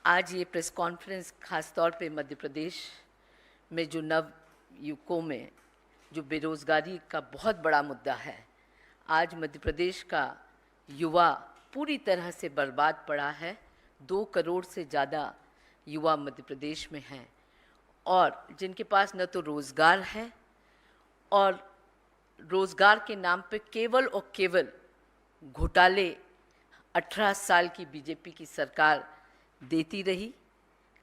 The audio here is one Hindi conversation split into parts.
आज ये प्रेस कॉन्फ्रेंस खास तौर पे मध्य प्रदेश में जो नव युवकों में जो बेरोज़गारी का बहुत बड़ा मुद्दा है, आज मध्य प्रदेश का युवा पूरी तरह से बर्बाद पड़ा है। 2 करोड़ से ज़्यादा युवा मध्य प्रदेश में हैं और जिनके पास न तो रोज़गार है और रोज़गार के नाम पे केवल और केवल घोटाले 18 साल की बीजेपी की सरकार देती रही।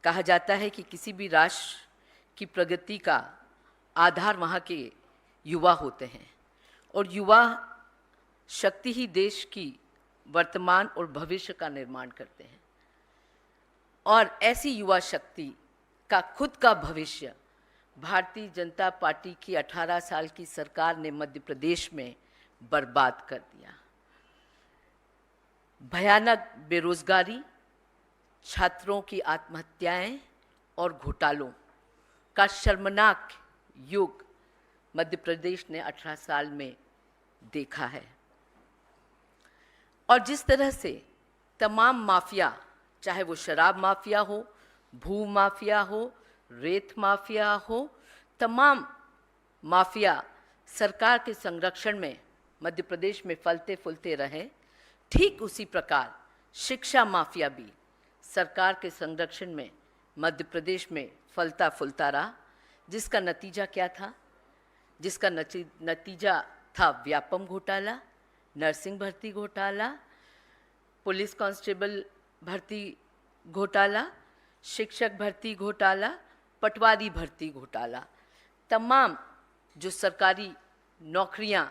कहा जाता है कि किसी भी राष्ट्र की प्रगति का आधार वहाँ के युवा होते हैं और युवा शक्ति ही देश की वर्तमान और भविष्य का निर्माण करते हैं। और ऐसी युवा शक्ति का खुद का भविष्य भारतीय जनता पार्टी की 18 साल की सरकार ने मध्य प्रदेश में बर्बाद कर दिया। भयानक बेरोजगारी, छात्रों की आत्महत्याएं और घोटालों का शर्मनाक युग मध्य प्रदेश ने 18 साल में देखा है। और जिस तरह से तमाम माफिया, चाहे वो शराब माफिया हो, भू माफिया हो, रेत माफिया हो, तमाम माफिया सरकार के संरक्षण में मध्य प्रदेश में फलते फूलते रहे, ठीक उसी प्रकार शिक्षा माफिया भी सरकार के संरक्षण में मध्य प्रदेश में फलता फूलता रहा। जिसका नतीजा क्या था? जिसका नतीजा था व्यापम घोटाला, नर्सिंग भर्ती घोटाला, पुलिस कांस्टेबल भर्ती घोटाला, शिक्षक भर्ती घोटाला, पटवारी भर्ती घोटाला। तमाम जो सरकारी नौकरियां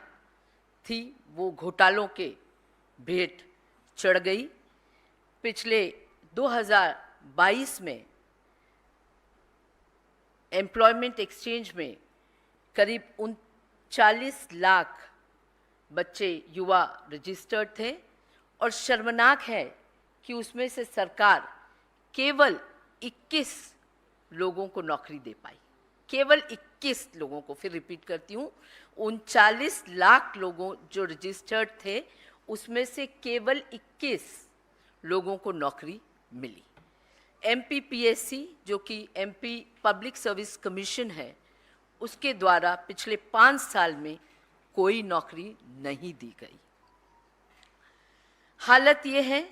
थी वो घोटालों के भेंट चढ़ गई। पिछले 2022 में एम्प्लॉयमेंट एक्सचेंज में करीब 39 लाख बच्चे युवा रजिस्टर्ड थे और शर्मनाक है कि उसमें से सरकार केवल 21 लोगों को नौकरी दे पाई। केवल 21 लोगों को, फिर रिपीट करती हूँ, 39 लाख लोगों जो रजिस्टर्ड थे उसमें से केवल 21 लोगों को नौकरी मिली। MPPSC जो कि MP पब्लिक सर्विस कमीशन है, उसके द्वारा पिछले 5 साल में कोई नौकरी नहीं दी गई। हालत ये है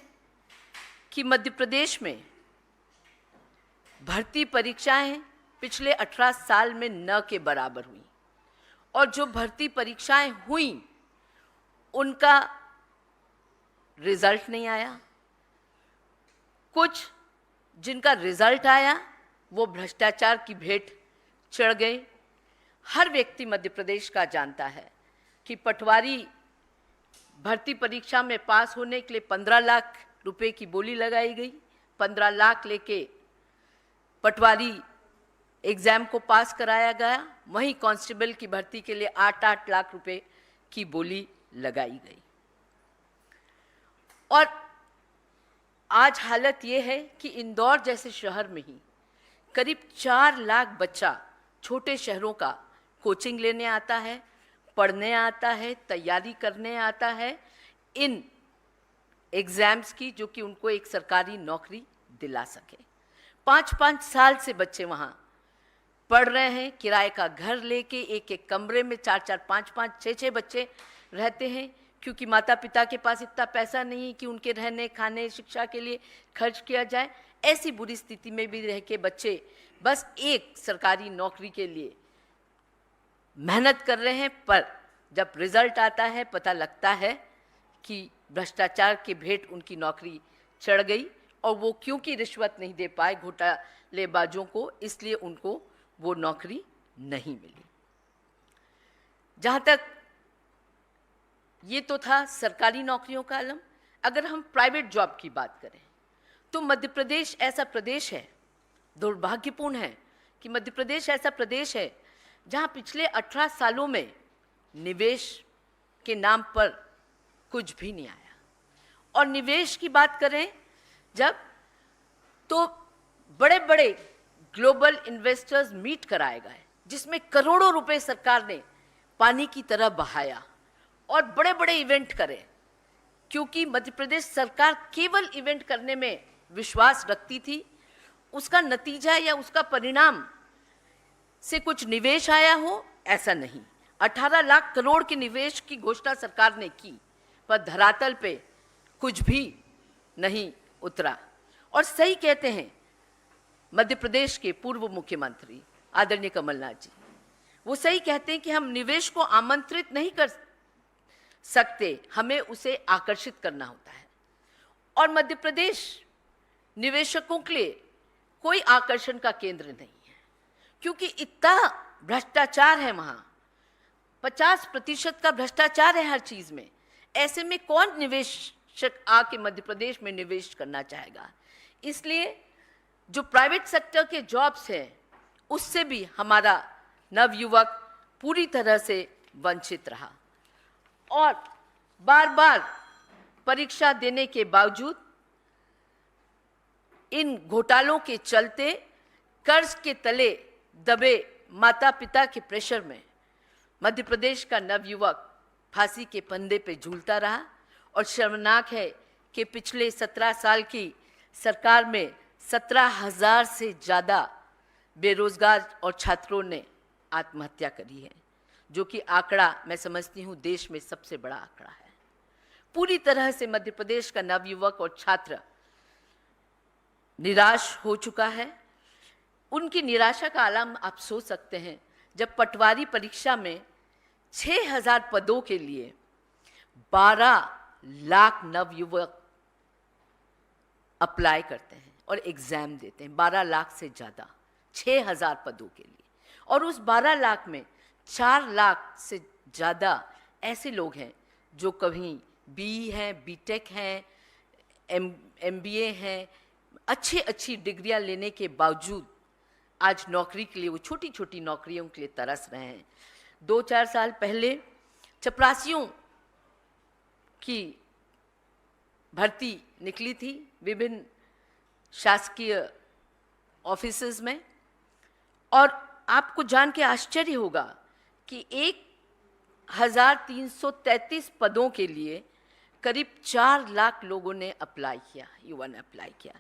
कि मध्य प्रदेश में भर्ती परीक्षाएं पिछले 18 साल में न के बराबर हुई और जो भर्ती परीक्षाएं हुई उनका रिजल्ट नहीं आया। कुछ जिनका रिजल्ट आया वो भ्रष्टाचार की भेंट चढ़ गए। हर व्यक्ति मध्य प्रदेश का जानता है कि पटवारी भर्ती परीक्षा में पास होने के लिए 15 लाख रुपए की बोली लगाई गई। 15 लाख लेके पटवारी एग्जाम को पास कराया गया। वहीं कांस्टेबल की भर्ती के लिए 8-8 लाख रुपए की बोली लगाई गई। और आज हालत ये है कि इंदौर जैसे शहर में ही करीब 4 लाख बच्चा छोटे शहरों का कोचिंग लेने आता है, पढ़ने आता है, तैयारी करने आता है इन एग्ज़ाम्स की, जो कि उनको एक सरकारी नौकरी दिला सके। 5-5 साल से बच्चे वहाँ पढ़ रहे हैं, किराए का घर लेके एक एक कमरे में 4-4, 5-5, 6-6 बच्चे रहते हैं, क्योंकि माता पिता के पास इतना पैसा नहीं कि उनके रहने, खाने, शिक्षा के लिए खर्च किया जाए। ऐसी बुरी स्थिति में भी रह के बच्चे बस एक सरकारी नौकरी के लिए मेहनत कर रहे हैं, पर जब रिजल्ट आता है पता लगता है कि भ्रष्टाचार के भेंट उनकी नौकरी चढ़ गई और वो क्योंकि रिश्वत नहीं दे पाए घोटालेबाजों को, इसलिए उनको वो नौकरी नहीं मिली। जहाँ तक ये तो था सरकारी नौकरियों का आलम। अगर हम प्राइवेट जॉब की बात करें तो मध्य प्रदेश ऐसा प्रदेश है, दुर्भाग्यपूर्ण है कि मध्य प्रदेश ऐसा प्रदेश है जहाँ पिछले 18 सालों में निवेश के नाम पर कुछ भी नहीं आया। और निवेश की बात करें जब, तो बड़े बड़े ग्लोबल इन्वेस्टर्स मीट कराए गए जिसमें करोड़ों रुपए सरकार ने पानी की तरह बहाया और बड़े बड़े इवेंट करे, क्योंकि मध्य प्रदेश सरकार केवल इवेंट करने में विश्वास रखती थी, उसका नतीजा या उसका परिणाम से कुछ निवेश आया हो, ऐसा नहीं। 18 लाख करोड़ के निवेश की घोषणा सरकार ने की, पर धरातल पे कुछ भी नहीं उतरा। और सही कहते हैं मध्य प्रदेश के पूर्व मुख्यमंत्री आदरणीय कमलनाथ जी, वो सही कहते हैं कि हम निवेश को आमंत्रित नहीं कर सकते, हमें उसे आकर्षित करना होता है। और मध्य प्रदेश निवेशकों के लिए कोई आकर्षण का केंद्र नहीं है, क्योंकि इतना भ्रष्टाचार है वहाँ, 50% का भ्रष्टाचार है हर चीज में। ऐसे में कौन निवेशक आके मध्य प्रदेश में निवेश करना चाहेगा? इसलिए जो प्राइवेट सेक्टर के जॉब्स हैं, उससे भी हमारा नवयुवक पूरी तरह से वंचित रहा। और बार बार परीक्षा देने के बावजूद इन घोटालों के चलते कर्ज के तले दबे माता पिता के प्रेशर में मध्य प्रदेश का नवयुवक फांसी के फंदे पे झूलता रहा। और शर्मनाक है कि पिछले 17 साल की सरकार में 17,000 से ज़्यादा बेरोजगार और छात्रों ने आत्महत्या करी है, जो कि आंकड़ा मैं समझती हूँ देश में सबसे बड़ा आंकड़ा है। पूरी तरह से मध्य प्रदेश का नवयुवक और छात्र निराश हो चुका है। उनकी निराशा का आलम आप सोच सकते हैं, जब पटवारी परीक्षा में 6,000 पदों के लिए 12 लाख नवयुवक अप्लाई करते हैं और एग्जाम देते हैं, 12 लाख से ज़्यादा 6,000 पदों के लिए। और उस 12 लाख में 4 लाख से ज़्यादा ऐसे लोग हैं जो कभी BE हैं, BTech हैं, MBA हैं, अच्छी डिग्रियां लेने के बावजूद आज नौकरी के लिए, वो छोटी छोटी नौकरियों के लिए तरस रहे हैं। 2-4 साल पहले चपरासियों की भर्ती निकली थी विभिन्न शासकीय ऑफिसेज में, और आपको जान के आश्चर्य होगा कि 1,333 पदों के लिए करीब 4 लाख लोगों ने अप्लाई किया, युवा ने अप्लाई किया।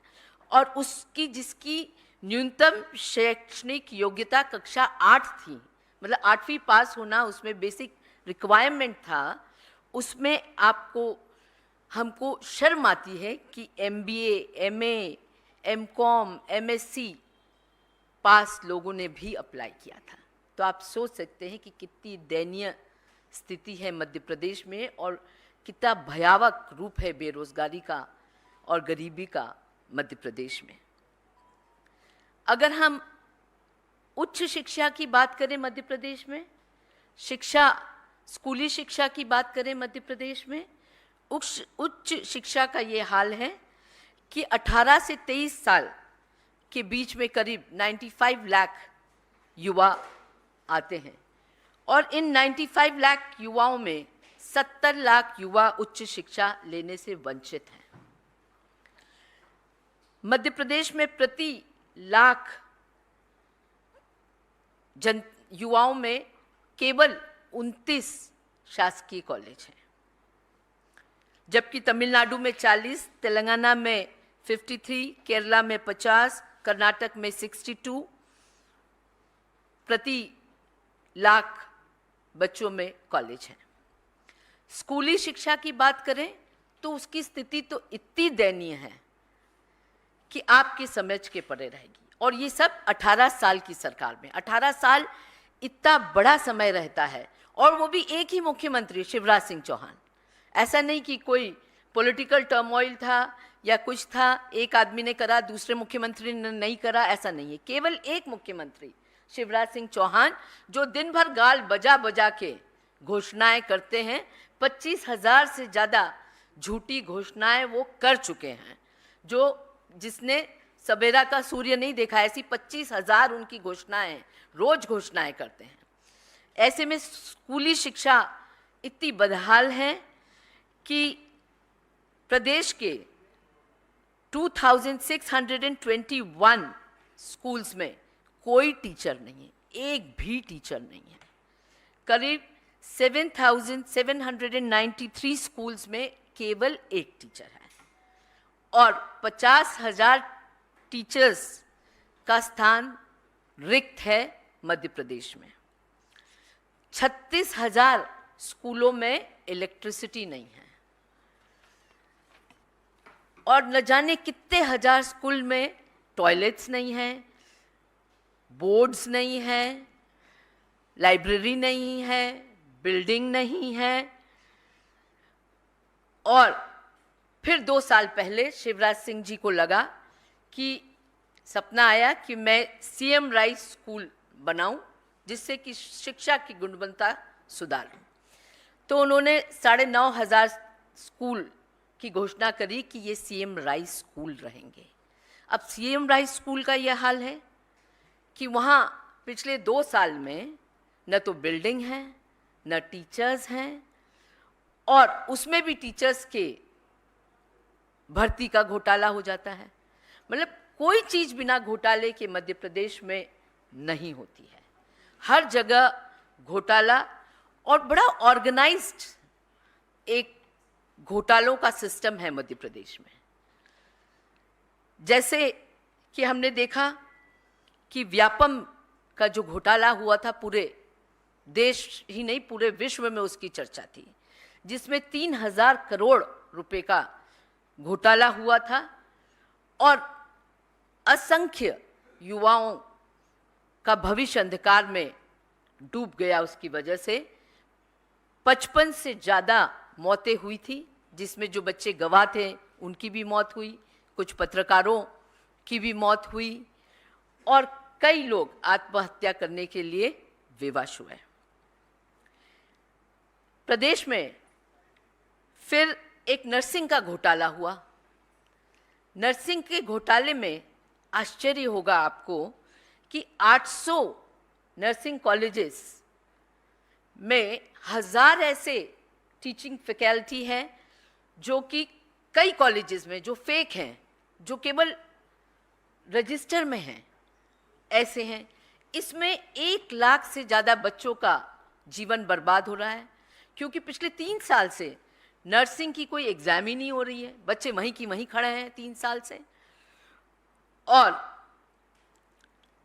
और उसकी जिसकी न्यूनतम शैक्षणिक योग्यता कक्षा 8 थी, मतलब 8वीं पास होना उसमें बेसिक रिक्वायरमेंट था, उसमें हमको शर्म आती है कि MBA, MA, MCOM, MSc पास लोगों ने भी अप्लाई किया था। तो आप सोच सकते हैं कि कितनी दयनीय स्थिति है मध्य प्रदेश में और कितना भयावह रूप है बेरोजगारी का और गरीबी का मध्य प्रदेश में। अगर हम उच्च शिक्षा की बात करें मध्य प्रदेश में, स्कूली शिक्षा की बात करें मध्य प्रदेश में, उच्च शिक्षा का ये हाल है कि 18 से 23 साल के बीच में करीब 95 लाख युवा आते हैं, और इन 95 लाख युवाओं में 70 लाख युवा उच्च शिक्षा लेने से वंचित हैं। मध्य प्रदेश में प्रति लाख युवाओं में केवल 29 शासकीय कॉलेज हैं, जबकि तमिलनाडु में 40, तेलंगाना में 53, केरला में 50, कर्नाटक में 62 प्रति लाख बच्चों में कॉलेज हैं। स्कूली शिक्षा की बात करें तो उसकी स्थिति तो इतनी दयनीय है कि आपकी समझ के परे रहेगी। और ये सब 18 साल की सरकार में। 18 साल इतना बड़ा समय रहता है, और वो भी एक ही मुख्यमंत्री शिवराज सिंह चौहान। ऐसा नहीं कि कोई पॉलिटिकल टर्मोइल था या कुछ था, एक आदमी ने करा दूसरे मुख्यमंत्री ने नहीं करा, ऐसा नहीं है। केवल एक मुख्यमंत्री शिवराज सिंह चौहान, जो दिन भर गाल बजा बजा के घोषणाएं करते हैं। 25,000 से ज़्यादा झूठी घोषणाएं वो कर चुके हैं, जिसने सवेरा का सूर्य नहीं देखा, ऐसी 25,000 उनकी घोषणाएं, रोज घोषणाएं करते हैं। ऐसे में स्कूली शिक्षा इतनी बदहाल है कि प्रदेश के 2621 स्कूल्स में कोई टीचर नहीं है, एक भी टीचर नहीं है। करीब 7,793 स्कूल्स में केवल एक टीचर है, और 50,000 टीचर्स का स्थान रिक्त है मध्य प्रदेश में। 36,000 स्कूलों में इलेक्ट्रिसिटी नहीं है और न जाने कितने हजार स्कूल में टॉयलेट्स नहीं हैं, बोर्ड्स नहीं हैं, लाइब्रेरी नहीं है, बिल्डिंग नहीं है। और फिर 2 साल पहले शिवराज सिंह जी को लगा कि सपना आया कि मैं सीएम राइस स्कूल बनाऊं जिससे कि शिक्षा की गुणवत्ता सुधारूं। तो उन्होंने 9,500 स्कूल की घोषणा करी कि ये सीएम राइस स्कूल रहेंगे। अब सीएम राइस स्कूल का यह हाल है कि वहाँ पिछले 2 साल में न तो बिल्डिंग है, न टीचर्स हैं, और उसमें भी टीचर्स के भर्ती का घोटाला हो जाता है। मतलब कोई चीज़ बिना घोटाले के मध्य प्रदेश में नहीं होती है। हर जगह घोटाला और बड़ा ऑर्गेनाइज्ड एक घोटालों का सिस्टम है मध्य प्रदेश में। जैसे कि हमने देखा कि व्यापम का जो घोटाला हुआ था, पूरे देश ही नहीं पूरे विश्व में उसकी चर्चा थी, जिसमें 3,000 करोड़ रुपए का घोटाला हुआ था और असंख्य युवाओं का भविष्य अंधकार में डूब गया। उसकी वजह से 55 से ज़्यादा मौतें हुई थी, जिसमें जो बच्चे गवाह थे उनकी भी मौत हुई, कुछ पत्रकारों की भी मौत हुई और कई लोग आत्महत्या करने के लिए विवश हुए। प्रदेश में फिर एक नर्सिंग का घोटाला हुआ। नर्सिंग के घोटाले में आश्चर्य होगा आपको कि 800 नर्सिंग कॉलेजेस में 1000 ऐसे टीचिंग फैकल्टी हैं जो कि कई कॉलेजेस में जो फेक हैं, जो केवल रजिस्टर में हैं, ऐसे हैं। इसमें 1 लाख से ज़्यादा बच्चों का जीवन बर्बाद हो रहा है, क्योंकि पिछले 3 साल से नर्सिंग की कोई एग्जाम ही नहीं हो रही है। बच्चे वहीं की वहीं खड़े हैं 3 साल से। और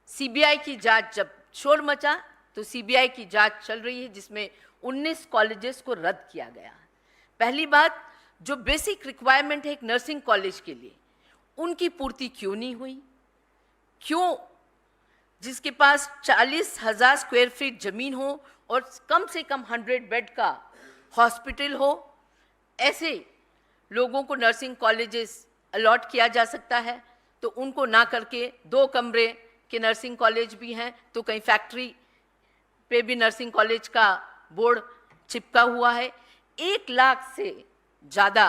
सीबीआई की जांच, जब शोर मचा तो सीबीआई की जांच चल रही है, जिसमें 19 कॉलेजेस को रद्द किया गया। पहली बात, जो बेसिक रिक्वायरमेंट है एक नर्सिंग कॉलेज के लिए, उनकी पूर्ति क्यों नहीं हुई? क्यों जिसके पास 40,000 स्क्वायर फीट जमीन हो और कम से कम 100 बेड का हॉस्पिटल हो, ऐसे लोगों को नर्सिंग कॉलेजेस अलॉट किया जा सकता है, तो उनको ना करके 2 कमरे के नर्सिंग कॉलेज भी हैं, तो कहीं फैक्ट्री पे भी नर्सिंग कॉलेज का बोर्ड चिपका हुआ है। 1 लाख से ज़्यादा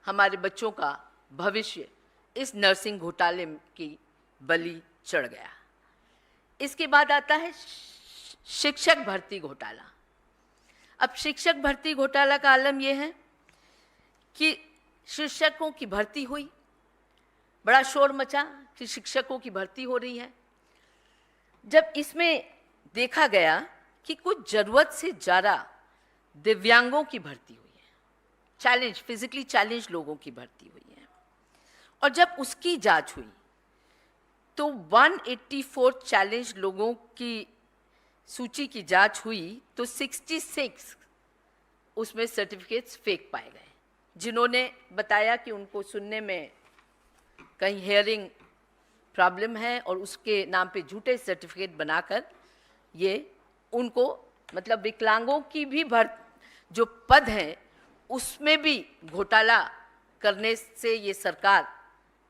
हमारे बच्चों का भविष्य इस नर्सिंग घोटाले की बलि चढ़ गया। इसके बाद आता है शिक्षक भर्ती घोटाला। अब शिक्षक भर्ती घोटाला का आलम यह है कि शिक्षकों की भर्ती हुई, बड़ा शोर मचा कि शिक्षकों की भर्ती हो रही है। जब इसमें देखा गया कि कुछ ज़रूरत से ज़्यादा दिव्यांगों की भर्ती हुई है, फिजिकली चैलेंज लोगों की भर्ती हुई है, और जब उसकी जांच हुई तो 184 चैलेंज लोगों की सूची की जांच हुई तो 66 उसमें सर्टिफिकेट्स फेक पाए गए, जिन्होंने बताया कि उनको सुनने में कहीं हेयरिंग प्रॉब्लम है और उसके नाम पे झूठे सर्टिफिकेट बनाकर ये उनको, मतलब विकलांगों की भी जो पद हैं उसमें भी घोटाला करने से ये सरकार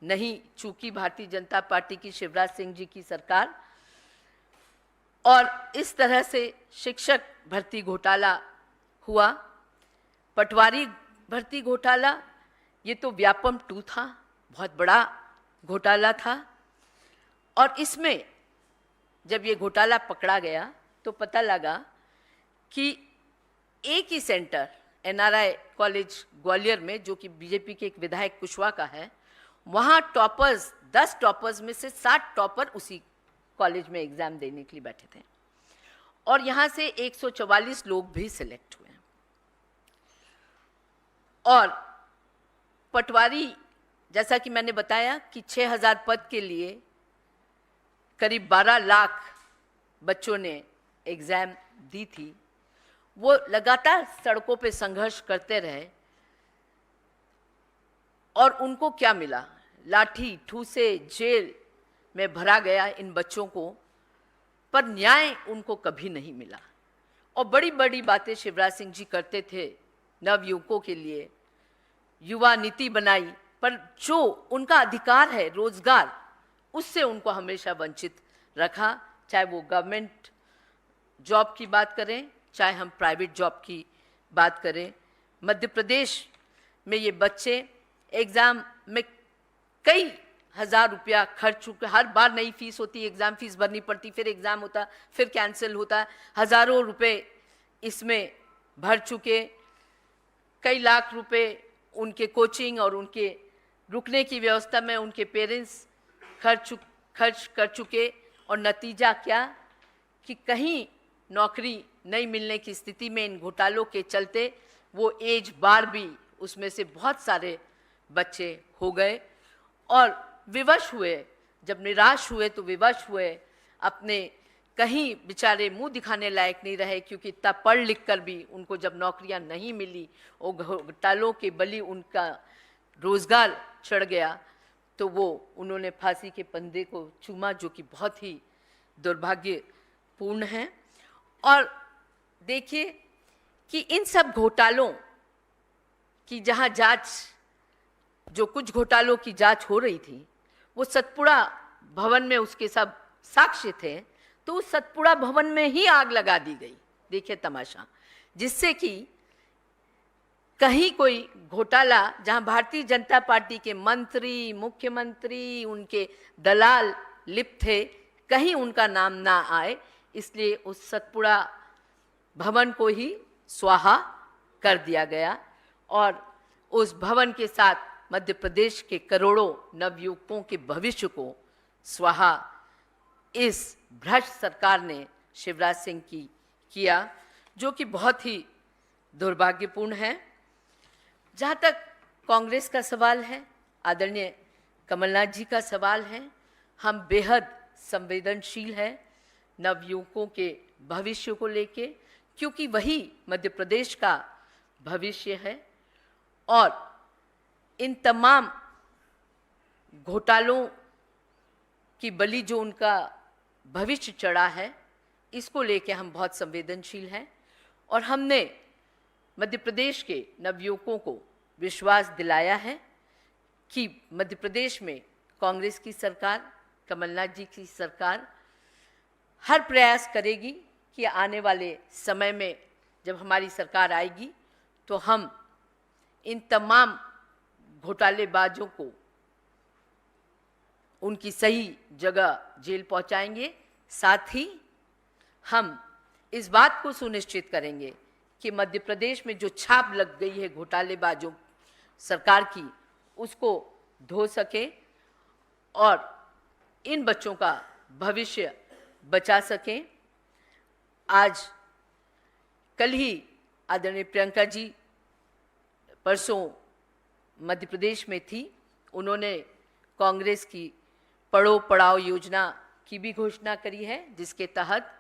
नहीं चूकी, भारतीय जनता पार्टी की शिवराज सिंह जी की सरकार। और इस तरह से शिक्षक भर्ती घोटाला हुआ। पटवारी भर्ती घोटाला, ये तो व्यापम 2 था, बहुत बड़ा घोटाला था। और इसमें जब ये घोटाला पकड़ा गया तो पता लगा कि एक ही सेंटर एनआरआई कॉलेज ग्वालियर में, जो कि बीजेपी के एक विधायक कुशवाहा का है, वहाँ टॉपर्स 10 टॉपर्स में से 60 टॉपर उसी कॉलेज में एग्जाम देने के लिए बैठे थे, और यहाँ से 144 लोग भी सिलेक्ट हुए। और पटवारी जैसा कि मैंने बताया कि 6000 पद के लिए करीब 12 लाख बच्चों ने एग्ज़ाम दी थी। वो लगातार सड़कों पे संघर्ष करते रहे और उनको क्या मिला? लाठी ठूसे, जेल में भरा गया इन बच्चों को, पर न्याय उनको कभी नहीं मिला। और बड़ी बड़ी बातें शिवराज सिंह जी करते थे नवयुवकों के लिए, युवा नीति बनाई, पर जो उनका अधिकार है रोजगार, उससे उनको हमेशा वंचित रखा। चाहे वो गवर्नमेंट जॉब की बात करें, चाहे हम प्राइवेट जॉब की बात करें। मध्य प्रदेश में ये बच्चे एग्ज़ाम में कई हज़ार रुपया खर्च चुके, हर बार नई फीस होती, एग्ज़ाम फीस भरनी पड़ती, फिर एग्ज़ाम होता, फिर कैंसिल होता, हज़ारों रुपए इसमें भर चुके, कई लाख रुपए उनके कोचिंग और उनके रुकने की व्यवस्था में उनके पेरेंट्स खर्च कर चुके। और नतीजा क्या कि कहीं नौकरी नहीं मिलने की स्थिति में इन घोटालों के चलते वो एज बार भी उसमें से बहुत सारे बच्चे हो गए और विवश हुए। जब निराश हुए तो विवश हुए, अपने कहीं बेचारे मुंह दिखाने लायक नहीं रहे, क्योंकि इतना पढ़ लिख कर भी उनको जब नौकरियां नहीं मिली और घोटालों के बली उनका रोजगार चढ़ गया, तो वो उन्होंने फांसी के फंदे को चूमा, जो कि बहुत ही दुर्भाग्यपूर्ण है। और देखिए कि इन सब घोटालों की जहां जांच, जो कुछ घोटालों की जांच हो रही थी, वो सतपुड़ा भवन में उसके सब साक्ष्य थे, तो उस सतपुड़ा भवन में ही आग लगा दी गई। देखिए तमाशा, जिससे कि कहीं कोई घोटाला जहां भारतीय जनता पार्टी के मंत्री, मुख्यमंत्री, उनके दलाल लिप्त थे, कहीं उनका नाम ना आए, इसलिए उस सतपुड़ा भवन को ही स्वाहा कर दिया गया। और उस भवन के साथ मध्य प्रदेश के करोड़ों नवयुवकों के भविष्य को स्वाहा इस भ्रष्ट सरकार ने शिवराज सिंह की किया, जो कि बहुत ही दुर्भाग्यपूर्ण है। जहाँ तक कांग्रेस का सवाल है, आदरणीय कमलनाथ जी का सवाल है, हम बेहद संवेदनशील हैं नवयुवकों के भविष्य को लेके, क्योंकि वही मध्य प्रदेश का भविष्य है। और इन तमाम घोटालों की बलि जो उनका भविष्य चढ़ा है, इसको लेके हम बहुत संवेदनशील हैं। और हमने मध्य प्रदेश के नवयुवकों को विश्वास दिलाया है कि मध्य प्रदेश में कांग्रेस की सरकार, कमलनाथ जी की सरकार हर प्रयास करेगी कि आने वाले समय में जब हमारी सरकार आएगी तो हम इन तमाम घोटालेबाजों को उनकी सही जगह जेल पहुंचाएंगे। साथ ही हम इस बात को सुनिश्चित करेंगे कि मध्य प्रदेश में जो छाप लग गई है घोटालेबाजों सरकार की, उसको धो सके और इन बच्चों का भविष्य बचा सकें। आज कल ही आदरणीय प्रियंका जी परसों मध्य प्रदेश में थी, उन्होंने कांग्रेस की पढ़ो पढ़ाओ योजना की भी घोषणा करी है, जिसके तहत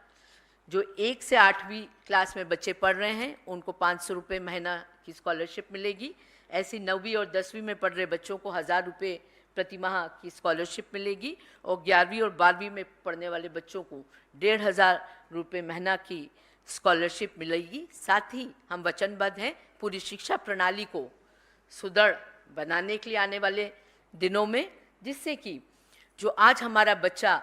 जो 1 से 8वीं क्लास में बच्चे पढ़ रहे हैं उनको 500 रुपये महीना की स्कॉलरशिप मिलेगी। ऐसी 9वीं और 10वीं में पढ़ रहे बच्चों को 1000 रुपये प्रति माह की स्कॉलरशिप मिलेगी और 11वीं और 12वीं में पढ़ने वाले बच्चों को 1500 रुपये महीना की स्कॉलरशिप मिलेगी। साथ ही हम वचनबद्ध हैं पूरी शिक्षा प्रणाली को सुदृढ़ बनाने के लिए आने वाले दिनों में, जिससे कि जो आज हमारा बच्चा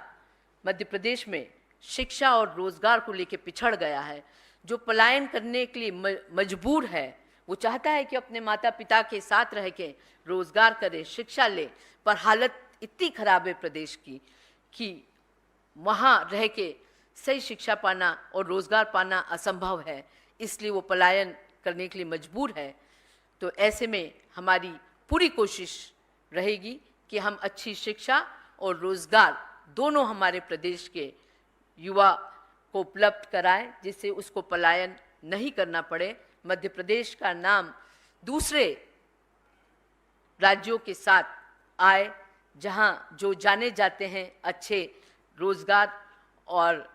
मध्य प्रदेश में शिक्षा और रोजगार को लेकर पिछड़ गया है, जो पलायन करने के लिए मजबूर है, वो चाहता है कि अपने माता पिता के साथ रह के रोजगार करे, शिक्षा ले, पर हालत इतनी खराब है प्रदेश की कि वहाँ रह के सही शिक्षा पाना और रोजगार पाना असंभव है, इसलिए वो पलायन करने के लिए मजबूर है। तो ऐसे में हमारी पूरी कोशिश रहेगी कि हम अच्छी शिक्षा और रोजगार दोनों हमारे प्रदेश के युवा को उपलब्ध कराएं, जिससे उसको पलायन नहीं करना पड़े। मध्य प्रदेश का नाम दूसरे राज्यों के साथ आए, जहाँ जो जाने जाते हैं अच्छे रोजगार और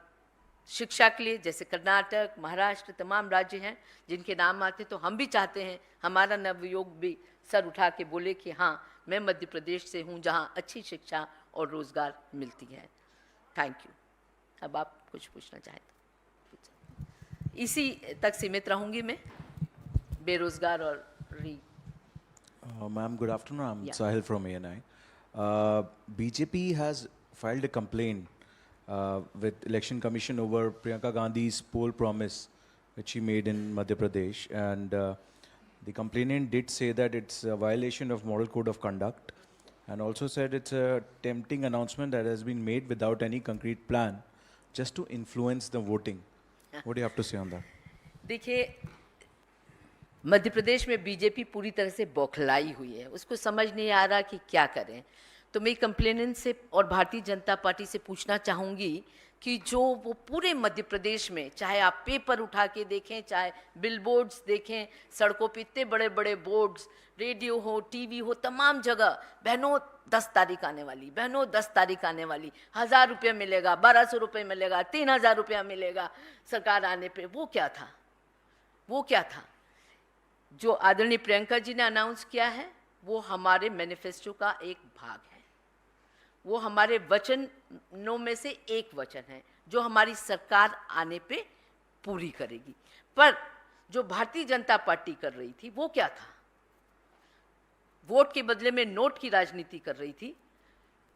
शिक्षा के लिए, जैसे कर्नाटक, महाराष्ट्र, तमाम राज्य हैं जिनके नाम आते, तो हम भी चाहते हैं हमारा नवयुवक भी सर उठा के बोले कि हाँ, मैं मध्य प्रदेश से हूँ जहाँ अच्छी शिक्षा और रोजगार मिलती है। Thank you. अब आप कुछ पूछना चाहें तो इसी तक सीमित रहूंगी मैं, बेरोजगार और Ma'am, good afternoon. I'm Yeah. Sahil from ANI. BJP has filed a complaint with Election Commission over Priyanka Gandhi's poll promise, which she made in Madhya Pradesh, and the complainant did say that it's a violation of Model Code of Conduct, and also said it's a tempting announcement that has been made without any concrete plan, just to influence the voting. What do you have to say on that? देखिए, मध्य प्रदेश में बीजेपी पूरी तरह से बौखलाई हुई है, उसको समझ नहीं आ रहा कि क्या करें। तो मैं कंप्लेनेंट से और भारतीय जनता पार्टी से पूछना चाहूँगी कि जो वो पूरे मध्य प्रदेश में, चाहे आप पेपर उठा के देखें, चाहे बिलबोर्ड्स देखें, सड़कों पे इतने बड़े बड़े बोर्ड्स, रेडियो हो, टीवी हो, तमाम जगह बहनों 10 तारीख आने वाली, बहनों 10 तारीख आने वाली, 1000 रुपये मिलेगा, 1200 रुपये मिलेगा, 3000 रुपया मिलेगा सरकार आने पे। वो क्या था? वो क्या था? जो आदरणीय प्रियंका जी ने अनाउंस किया है वो हमारे मैनिफेस्टो का एक भाग है, वो हमारे वचनों में से एक वचन है जो हमारी सरकार आने पे पूरी करेगी। पर जो भारतीय जनता पार्टी कर रही थी वो क्या था? वोट के बदले में नोट की राजनीति कर रही थी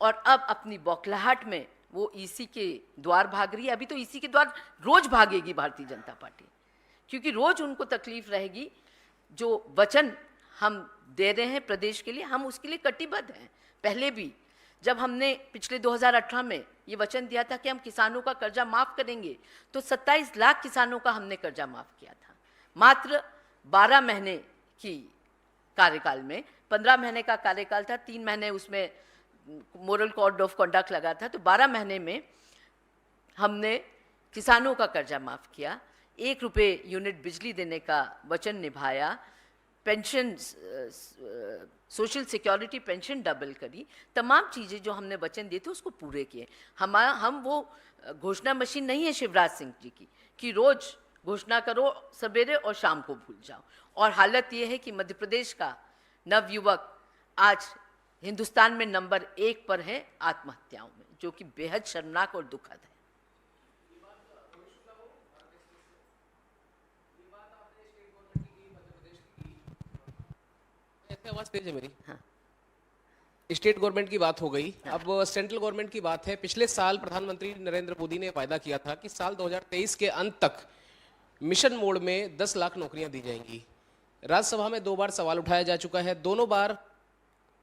और अब अपनी बौखलाहट में वो ईसी के द्वार भाग रही है। अभी तो ईसी के द्वार रोज भागेगी भारतीय जनता पार्टी, क्योंकि रोज उनको तकलीफ रहेगी। जो वचन हम दे रहे हैं प्रदेश के लिए, हम उसके लिए कटिबद्ध हैं। पहले भी जब हमने पिछले 2018 में ये वचन दिया था कि हम किसानों का कर्जा माफ़ करेंगे, तो 27 लाख किसानों का हमने कर्जा माफ़ किया था मात्र 12 महीने की कार्यकाल में। 15 महीने का कार्यकाल था, 3 महीने उसमें मोरल कोड ऑफ कंडक्ट लगा था, तो 12 महीने में हमने किसानों का कर्जा माफ़ किया, 1 रुपये यूनिट बिजली देने का वचन निभाया, pension, social security pension double करी, तमाम चीज़ें जो हमने वचन दिए थे उसको पूरे किए। हम वो घोषणा मशीन नहीं है शिवराज सिंह जी की कि रोज़ घोषणा करो सवेरे और शाम को भूल जाओ। और हालत ये है कि मध्य प्रदेश का नवयुवक आज हिंदुस्तान में नंबर 1 पर है आत्महत्याओं में, जो कि बेहद शर्मनाक और दुखद है। आवाज तेज है मेरी। हाँ। स्टेट गवर्नमेंट की बात हो गई, अब सेंट्रल गवर्नमेंट की बात है। पिछले साल प्रधानमंत्री नरेंद्र मोदी ने वायदा किया था कि साल 2023 के अंत तक मिशन मोड में 10 लाख नौकरियां दी जाएंगी। राज्यसभा में 2 बार सवाल उठाया जा चुका है, दोनों बार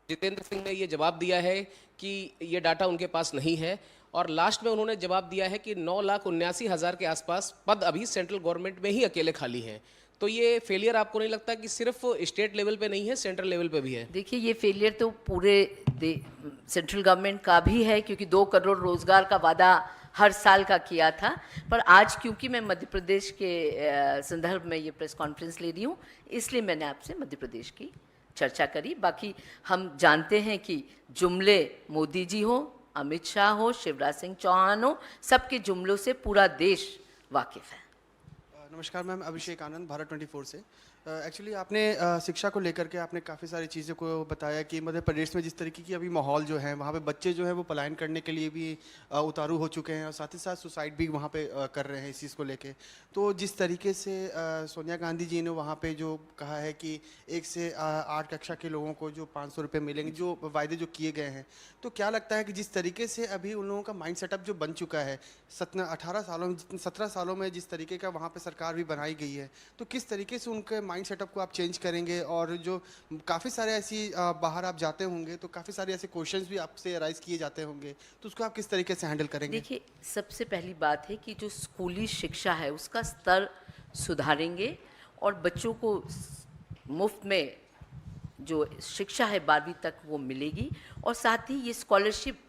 जितेंद्र सिंह ने ये जवाब दिया है कि ये डाटा उनके पास नहीं है, और लास्ट में उन्होंने जवाब दिया है कि 9,79,000 के आसपास पद अभी सेंट्रल गवर्नमेंट में ही अकेले खाली हैं। तो ये फेलियर आपको नहीं लगता कि सिर्फ स्टेट लेवल पे नहीं है, सेंट्रल लेवल पे भी है? देखिए, ये फेलियर तो पूरे सेंट्रल गवर्नमेंट का भी है, क्योंकि 2 करोड़ रोजगार का वादा हर साल का किया था। पर आज क्योंकि मैं मध्य प्रदेश के संदर्भ में ये प्रेस कॉन्फ्रेंस ले रही हूँ, इसलिए मैंने आपसे मध्य प्रदेश की चर्चा करी। बाकी हम जानते हैं कि जुमले मोदी जी हो, अमित शाह हो, शिवराज सिंह चौहान हो, सबके जुमलों से पूरा देश वाकिफ है। नमस्कार मैम, अभिषेक आनंद, भारत 24 से। एक्चुअली आपने शिक्षा को लेकर के आपने काफ़ी सारी चीज़ों को बताया कि मध्य प्रदेश में जिस तरीके की अभी माहौल जो है, वहाँ पे बच्चे जो है वो पलायन करने के लिए भी उतारू हो चुके हैं, और साथ ही साथ सुसाइड भी वहाँ पे कर रहे हैं इस चीज़ को लेके। तो जिस तरीके से सोनिया गांधी जी ने वहाँ पे जो कहा है कि 1 से 8 कक्षा के लोगों को जो 500 रुपये मिलेंगे, जो वायदे जो किए गए हैं, तो क्या लगता है कि जिस तरीके से अभी उन लोगों का माइंड सेटअप जो बन चुका है, 17 सालों में जिस तरीके का वहाँ पर सरकार भी बनाई गई है, तो किस तरीके से उनके माइंड सेटअप को आप चेंज करेंगे? और जो काफ़ी सारे ऐसी बाहर आप जाते होंगे तो काफ़ी सारे ऐसे क्वेश्चंस भी आपसे राइज किए जाते होंगे, तो उसको आप किस तरीके से हैंडल करेंगे? देखिए, सबसे पहली बात है कि जो स्कूली शिक्षा है उसका स्तर सुधारेंगे और बच्चों को मुफ्त में जो शिक्षा है 12वीं तक वो मिलेगी। और साथ ही ये स्कॉलरशिप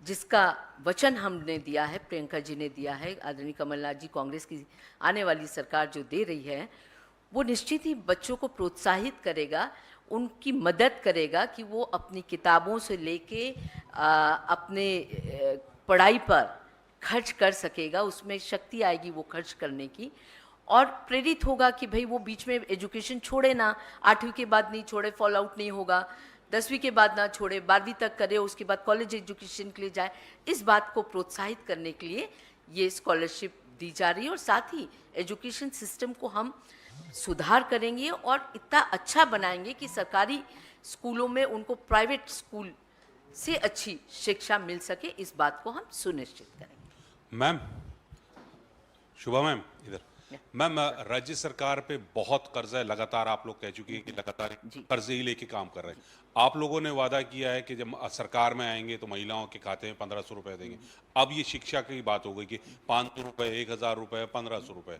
जिसका वचन हमने दिया है, प्रियंका जी ने दिया है, आदरणीय कमलनाथ जी, कांग्रेस की आने वाली सरकार जो दे रही है, वो निश्चित ही बच्चों को प्रोत्साहित करेगा उनकी मदद करेगा कि वो अपनी किताबों से लेके अपने पढ़ाई पर खर्च कर सकेगा, उसमें शक्ति आएगी वो खर्च करने की, और प्रेरित होगा कि भाई वो बीच में एजुकेशन छोड़े ना, 8वीं के बाद नहीं छोड़े, फॉल आउट नहीं होगा, 10वीं के बाद ना छोड़े, 12वीं तक करे, उसके बाद कॉलेज एजुकेशन के लिए जाए। इस बात को प्रोत्साहित करने के लिए ये स्कॉलरशिप दी जा रही है, और साथ ही एजुकेशन सिस्टम को हम सुधार करेंगे और इतना अच्छा बनाएंगे कि सरकारी स्कूलों में उनको प्राइवेट स्कूल से अच्छी शिक्षा मिल सके, इस बात को हम सुनिश्चित करेंगे। मैम, शुभा मैम इधर। मैम, राज्य सरकार पे बहुत कर्जा है, लगातार आप लोग कह चुके हैं कि लगातार कर्जे ही लेके काम कर रहे हैं। आप लोगों ने वादा किया है कि जब सरकार में आएंगे तो महिलाओं के खाते में 1500 रुपए देंगे। अब ये शिक्षा की बात हो गई कि 500 रुपए, 1000 रुपए, 1500 रुपए।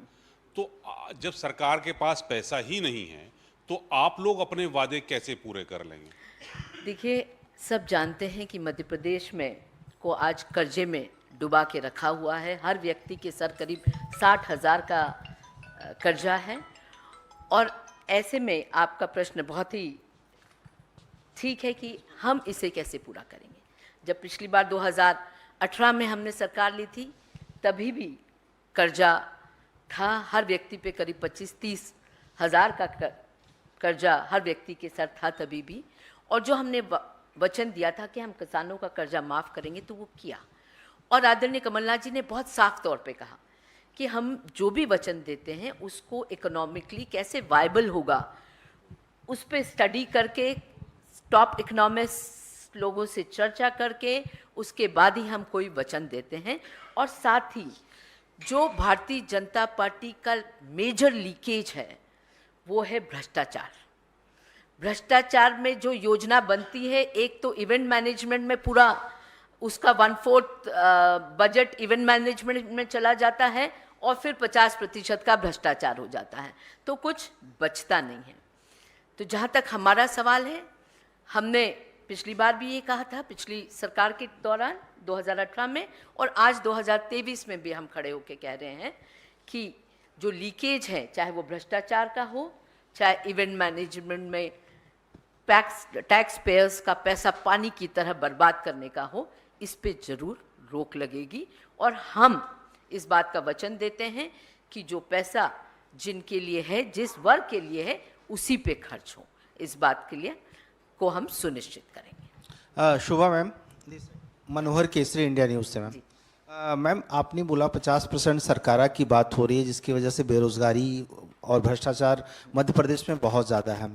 तो जब सरकार के पास पैसा ही नहीं है तो आप लोग अपने वादे कैसे पूरे कर लेंगे? देखिए, सब जानते हैं कि मध्य प्रदेश में को आज कर्जे में डुबा के रखा हुआ है। हर व्यक्ति के सर करीब 60,000 का कर्जा है, और ऐसे में आपका प्रश्न बहुत ही ठीक है कि हम इसे कैसे पूरा करेंगे। जब पिछली बार 2018 में हमने सरकार ली थी, तभी भी कर्जा था, हर व्यक्ति पे करीब 25-30 हज़ार का कर्जा हर व्यक्ति के सर था तभी भी, और जो हमने वचन दिया था कि हम किसानों का कर्जा माफ़ करेंगे, तो वो किया। और आदरणीय कमलनाथ जी ने बहुत साफ तौर पे कहा कि हम जो भी वचन देते हैं उसको इकोनॉमिकली कैसे वायबल होगा, उस पर स्टडी करके, टॉप इकोनॉमिस्ट लोगों से चर्चा करके, उसके बाद ही हम कोई वचन देते हैं। और साथ ही जो भारतीय जनता पार्टी का मेजर लीकेज है वो है भ्रष्टाचार। भ्रष्टाचार में जो योजना बनती है, एक तो इवेंट मैनेजमेंट में पूरा उसका 1/4 बजट इवेंट मैनेजमेंट में चला जाता है, और फिर 50% का भ्रष्टाचार हो जाता है, तो कुछ बचता नहीं है। तो जहाँ तक हमारा सवाल है, हमने पिछली बार भी ये कहा था, पिछली सरकार के दौरान 2018 में, और आज 2023 में भी हम खड़े होकर कह रहे हैं कि जो लीकेज है, चाहे वो भ्रष्टाचार का हो, चाहे इवेंट मैनेजमेंट में टैक्स पेयर्स का पैसा पानी की तरह बर्बाद करने का हो, इस पे जरूर रोक लगेगी। और हम इस बात का वचन देते हैं कि जो पैसा जिनके लिए है, जिस वर्ग के लिए है, उसी पे खर्च हो, इस बात के लिए को हम सुनिश्चित करेंगे। शुभा मैम, मनोहर केसरी, इंडिया न्यूज़ से। मैम मैम, आपने बोला 50% सरकारा की बात हो रही है, जिसकी वजह से बेरोजगारी और भ्रष्टाचार मध्य प्रदेश में बहुत ज़्यादा है।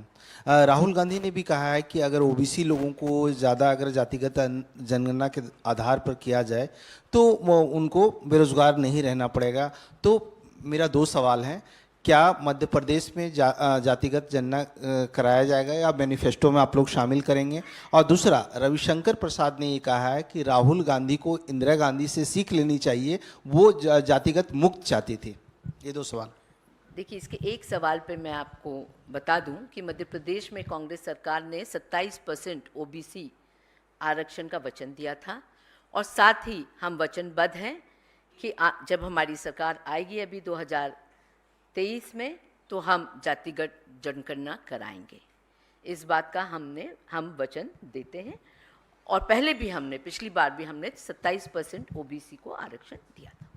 राहुल गांधी ने भी कहा है कि अगर ओबीसी लोगों को ज़्यादा अगर जातिगत जनगणना के आधार पर किया जाए तो उनको बेरोजगार नहीं रहना पड़ेगा। तो मेरा 2 सवाल हैं, क्या मध्य प्रदेश में जातिगत जनगणना कराया जाएगा या मैनिफेस्टो में आप लोग शामिल करेंगे? और दूसरा, रविशंकर प्रसाद ने ये कहा है कि राहुल गांधी को इंदिरा गांधी से सीख लेनी चाहिए, वो जातिगत मुक्त चाहती थी। ये 2 सवाल। देखिए, इसके एक सवाल पे मैं आपको बता दूं कि मध्य प्रदेश में कांग्रेस सरकार ने 27% ओबीसी आरक्षण का वचन दिया था, और साथ ही हम वचनबद्ध हैं कि जब हमारी सरकार आएगी अभी 2023 में, तो हम जातिगत जनगणना कराएंगे। इस बात का हम वचन देते हैं, और पहले भी हमने, पिछली बार भी हमने 27% ओबीसी को आरक्षण दिया था।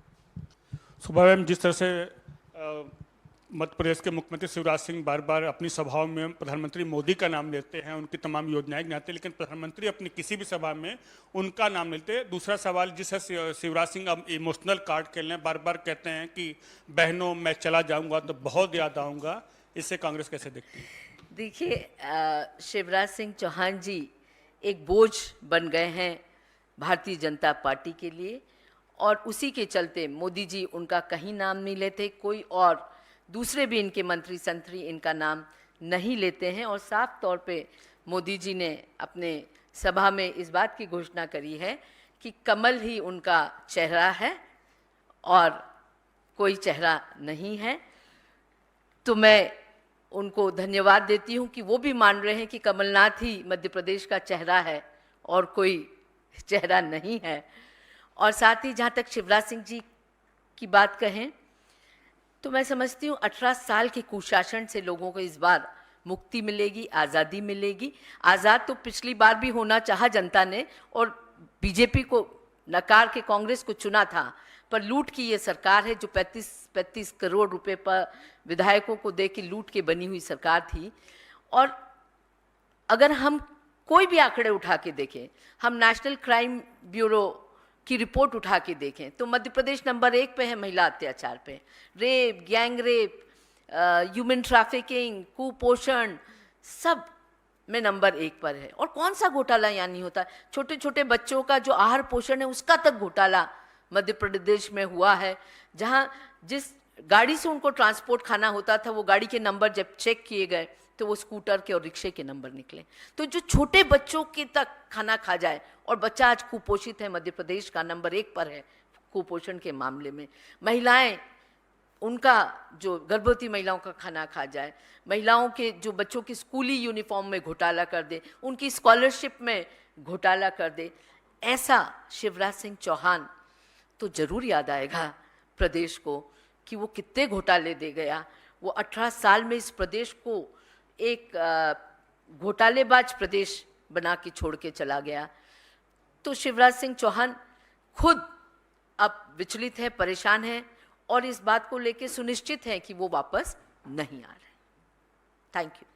सुबह मैम, जिस तरह से मध्य प्रदेश के मुख्यमंत्री शिवराज सिंह बार बार अपनी सभाओं में प्रधानमंत्री मोदी का नाम लेते हैं, उनकी तमाम योजनाएं गिनाते हैं, लेकिन प्रधानमंत्री अपनी किसी भी सभा में उनका नाम लेते हैं। दूसरा सवाल, जिसे शिवराज सिंह अब इमोशनल कार्ड खेल रहे हैं, बार बार कहते हैं कि बहनों मैं चला जाऊंगा तो बहुत याद आऊँगा, इससे कांग्रेस कैसे देखती है? देखिए, शिवराज सिंह चौहान जी एक बोझ बन गए हैं भारतीय जनता पार्टी के लिए, और उसी के चलते मोदी जी उनका कहीं नाम नहीं लेते, कोई और दूसरे भी इनके मंत्री संतरी इनका नाम नहीं लेते हैं। और साफ तौर पे मोदी जी ने अपने सभा में इस बात की घोषणा करी है कि कमल ही उनका चेहरा है और कोई चेहरा नहीं है। तो मैं उनको धन्यवाद देती हूँ कि वो भी मान रहे हैं कि कमलनाथ ही मध्य प्रदेश का चेहरा है और कोई चेहरा नहीं है। और साथ ही जहाँ तक शिवराज सिंह जी की बात कहें, तो मैं समझती हूँ 18 साल के कुशासन से लोगों को इस बार मुक्ति मिलेगी, आज़ादी मिलेगी। आज़ाद तो पिछली बार भी होना चाहा जनता ने, और बीजेपी को नकार के कांग्रेस को चुना था, पर लूट की ये सरकार है जो 35 करोड़ रुपए पर विधायकों को दे के लूट के बनी हुई सरकार थी। और अगर हम कोई भी आंकड़े उठा के देखें, हम नेशनल क्राइम ब्यूरो की रिपोर्ट उठा के देखें, तो मध्य प्रदेश नंबर 1 पे है महिला अत्याचार पे। Rape, gang rape, human trafficking, कुपोषण, सब में नंबर 1 पर है। और कौन सा घोटाला यहाँ नहीं होता है? छोटे छोटे बच्चों का जो आहार पोषण है उसका तक घोटाला मध्य प्रदेश में हुआ है, जहाँ जिस गाड़ी से उनको ट्रांसपोर्ट खाना होता था वो गाड़ी के नंबर जब चेक किए गए तो वो स्कूटर के और रिक्शे के नंबर निकले। तो जो छोटे बच्चों के तक खाना खा जाए, और बच्चा आज कुपोषित है, मध्य प्रदेश का नंबर 1 पर है कुपोषण के मामले में। महिलाएं, उनका जो गर्भवती महिलाओं का खाना खा जाए, महिलाओं के जो बच्चों की स्कूली यूनिफॉर्म में घोटाला कर दे, उनकी स्कॉलरशिप में घोटाला कर दे, ऐसा शिवराज सिंह चौहान तो जरूर याद आएगा प्रदेश को कि वो कितने घोटाले दे गया। वो 18 साल में इस प्रदेश को एक घोटालेबाज प्रदेश बना के छोड़ के चला गया। तो शिवराज सिंह चौहान खुद अब विचलित है, परेशान है, और इस बात को लेके सुनिश्चित है कि वो वापस नहीं आ रहे। Thank you.